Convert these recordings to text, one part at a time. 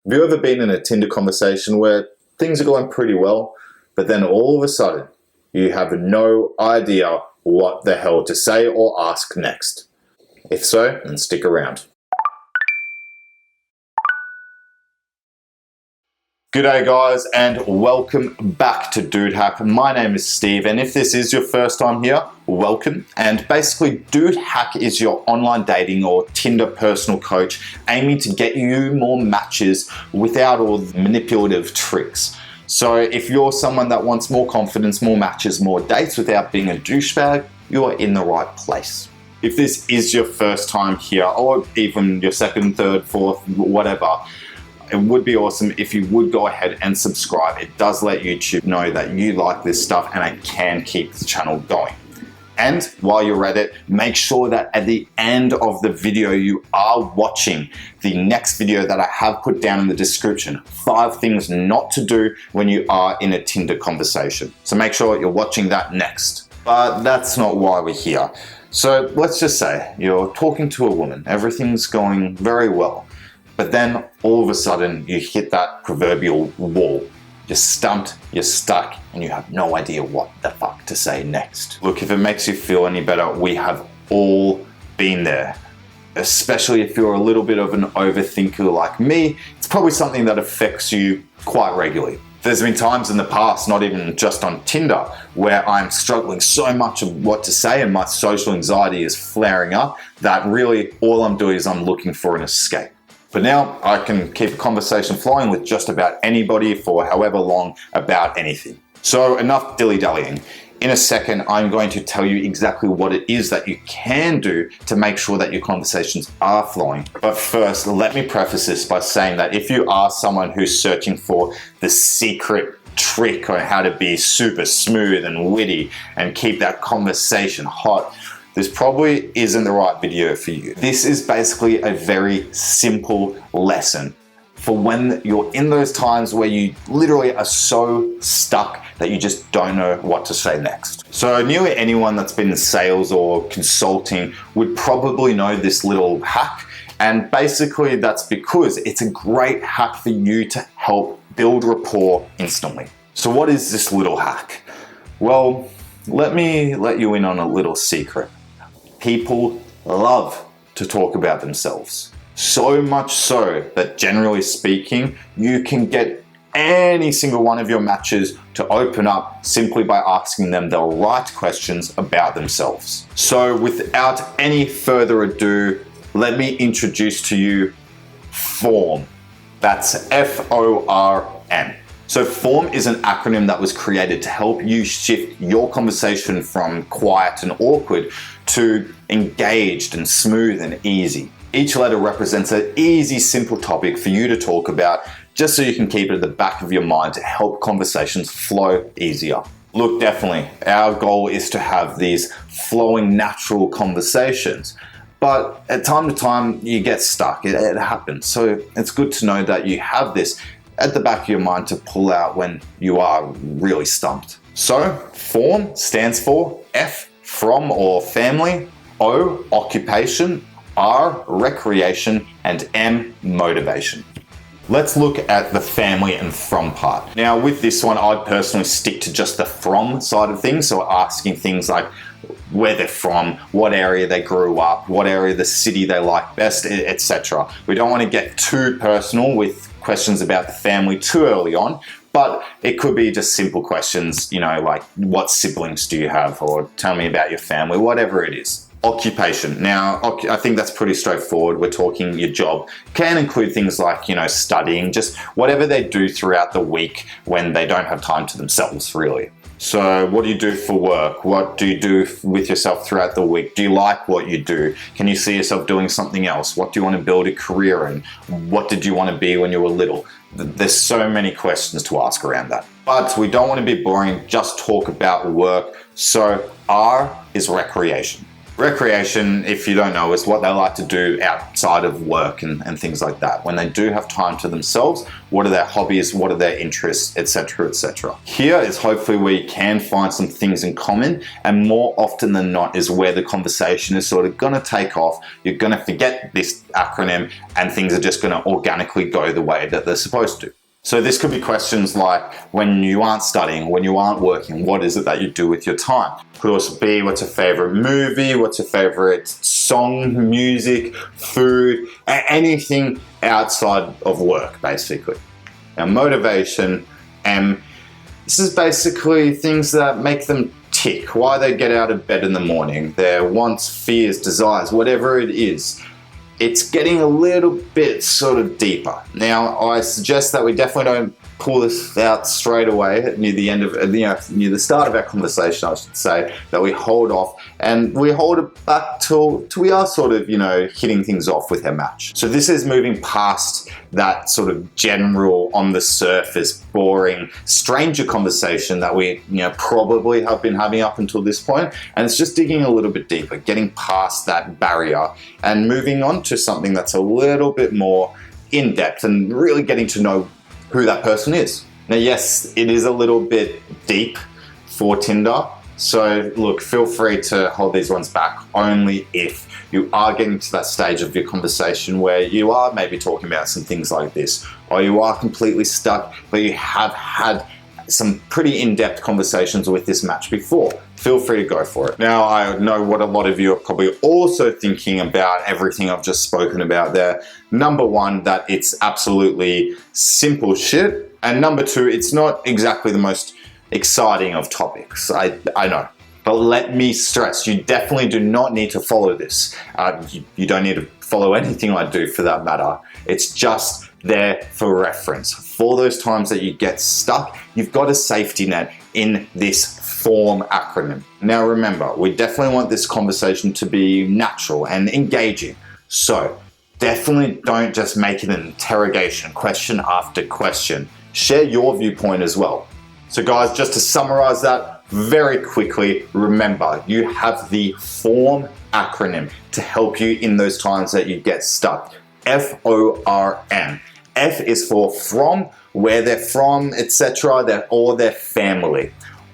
Have you ever been in a Tinder conversation where things are going pretty well, but then all of a sudden you have no idea what the hell to say or ask next? If so, then stick around. G'day guys, and welcome back to Dude Hack. My name is Steve, and if this is your first time here, welcome. And basically, Dude Hack is your online dating or Tinder personal coach aiming to get you more matches without all the manipulative tricks. So if you're someone that wants more confidence, more matches, more dates without being a douchebag, you're in the right place. If this is your first time here, or even your second, third, fourth, whatever, it would be awesome if you would go ahead and subscribe. It does let YouTube know that you like this stuff and it can keep the channel going. And while you're at it, make sure that at the end of the video you are watching the next video that I have put down in the description. 5 things not to do when you are in a Tinder conversation. So make sure you're watching that next. But that's not why we're here. So let's just say you're talking to a woman, everything's going very well. But then all of a sudden you hit that proverbial wall. You're stumped, you're stuck, and you have no idea what the fuck to say next. Look, if it makes you feel any better, we have all been there. Especially if you're a little bit of an overthinker like me, it's probably something that affects you quite regularly. There's been times in the past, not even just on Tinder, where I'm struggling so much of what to say and my social anxiety is flaring up that really all I'm doing is I'm looking for an escape. But now I can keep a conversation flowing with just about anybody for however long about anything. So enough dilly-dallying. In a second, I'm going to tell you exactly what it is that you can do to make sure that your conversations are flowing. But first, let me preface this by saying that if you are someone who's searching for the secret trick on how to be super smooth and witty and keep that conversation hot, this probably isn't the right video for you. This is basically a very simple lesson for when you're in those times where you literally are so stuck that you just don't know what to say next. So nearly anyone that's been in sales or consulting would probably know this little hack. And basically that's because it's a great hack for you to help build rapport instantly. So what is this little hack? Well, let me let you in on a little secret. People love to talk about themselves. So much so that generally speaking, you can get any single one of your matches to open up simply by asking them the right questions about themselves. So without any further ado, let me introduce to you Ffrom. That's F-O-R-M. So Ffrom is an acronym that was created to help you shift your conversation from quiet and awkward to engaged and smooth and easy. Each letter represents an easy, simple topic for you to talk about, just so you can keep it at the back of your mind to help conversations flow easier. Look, definitely, our goal is to have these flowing, natural conversations. But at time to time, you get stuck. It happens. So it's good to know that you have this at the back of your mind to pull out when you are really stumped. So Ffrom stands for F, from or family, O, occupation, R, recreation, and M, motivation. Let's look at the family and from part. Now with this one, I'd personally stick to just the from side of things. So asking things like where they're from, what area they grew up, what area of the city they like best, etc. We don't want to get too personal with questions about the family too early on, but it could be just simple questions, you know, like what siblings do you have, or tell me about your family, whatever it is. Occupation. Now, I think that's pretty straightforward. We're talking your job. Can include things like, you know, studying, just whatever they do throughout the week when they don't have time to themselves, really. So what do you do for work? What do you do with yourself throughout the week? Do you like what you do? Can you see yourself doing something else? What do you want to build a career in? What did you want to be when you were little? There's so many questions to ask around that. But we don't want to be boring, just talk about work. So R is recreation. Recreation, if you don't know, is what they like to do outside of work and things like that. When they do have time to themselves, what are their hobbies, what are their interests, etc., etc. Here is hopefully where you can find some things in common, and more often than not is where the conversation is sort of gonna take off. You're gonna forget this acronym and things are just gonna organically go the way that they're supposed to. So this could be questions like, when you aren't studying, when you aren't working, what is it that you do with your time? Could also be, what's your favorite movie? What's your favorite song, music, food, anything outside of work, basically. Now, motivation, this is basically things that make them tick, why they get out of bed in the morning, their wants, fears, desires, whatever it is. It's getting a little bit sort of deeper. Now, I suggest that we definitely don't pull this out straight away near the end of, near the start of our conversation, I should say, that we hold off and we hold it back till we are sort of, hitting things off with our match. So this is moving past that sort of general, on the surface, boring, stranger conversation that we, probably have been having up until this point. And it's just digging a little bit deeper, getting past that barrier and moving on to something that's a little bit more in depth and really getting to know who that person is. Now, yes, it is a little bit deep for Tinder. So look, feel free to hold these ones back only if you are getting to that stage of your conversation where you are maybe talking about some things like this, or you are completely stuck, but you have had some pretty in-depth conversations with this match before. Feel free to go for it. Now, I know what a lot of you are probably also thinking about everything I've just spoken about there. Number one, that it's absolutely simple shit. And number two, it's not exactly the most exciting of topics. I know. But let me stress, you definitely do not need to follow this. You don't need to follow anything I do for that matter. It's just there for reference. For those times that you get stuck, you've got a safety net in this Ffrom acronym. Now remember, we definitely want this conversation to be natural and engaging. So definitely don't just make it an interrogation, question after question. Share your viewpoint as well. So guys, just to summarize that very quickly, remember, you have the Ffrom acronym to help you in those times that you get stuck. F-O-R-M. F is for from, where they're from, etc., or their family.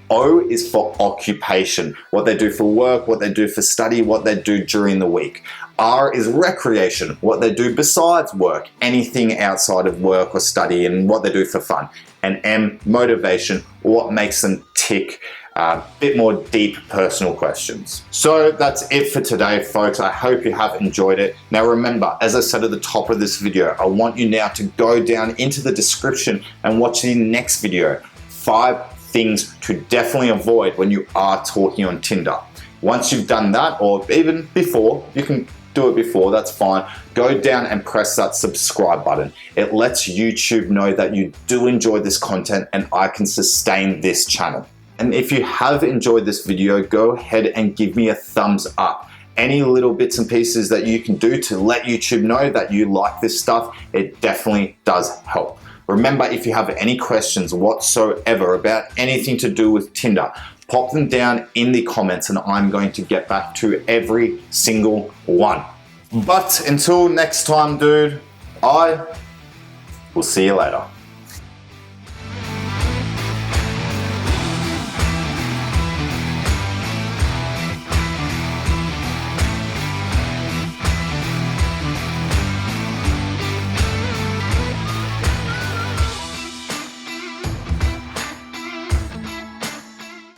O is for occupation, what they do for work, what they do for study, what they do during the week. R is recreation, what they do besides work, anything outside of work or study, and what they do for fun. And M, motivation, what makes them tick. A bit more deep personal questions. So that's it for today, folks. I hope you have enjoyed it. Now remember, as I said at the top of this video, I want you now to go down into the description and watch the next video. 5 things to definitely avoid when you are talking on Tinder. Once you've done that, or even before, you can do it before, that's fine. Go down and press that subscribe button. It lets YouTube know that you do enjoy this content and I can sustain this channel. And if you have enjoyed this video, go ahead and give me a thumbs up. Any little bits and pieces that you can do to let YouTube know that you like this stuff, it definitely does help. Remember, if you have any questions whatsoever about anything to do with Tinder, pop them down in the comments and I'm going to get back to every single one. But until next time, dude, I will see you later.